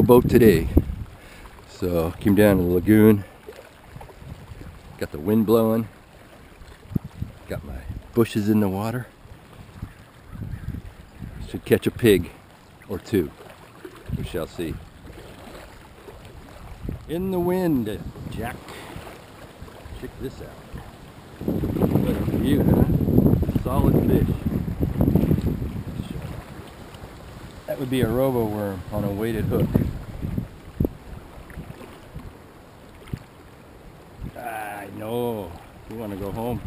rowboat today. So came down to the lagoon, got the wind blowing, got my bushes in the water. Should catch a pig or two, we shall see. In the wind, Jack. Check this out. What a view, huh? Solid fish. That would be a robo worm on a weighted hook. I know. You want to go home?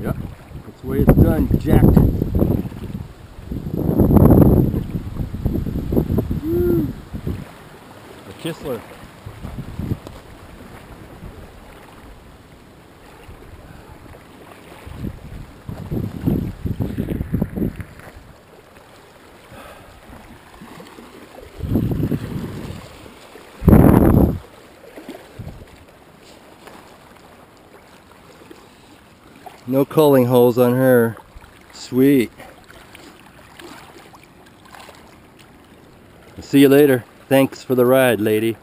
Yep, that's the way it's done, Jack. Woo. The Kistler. No culling holes on her. Sweet. I'll see you later. Thanks for the ride, lady.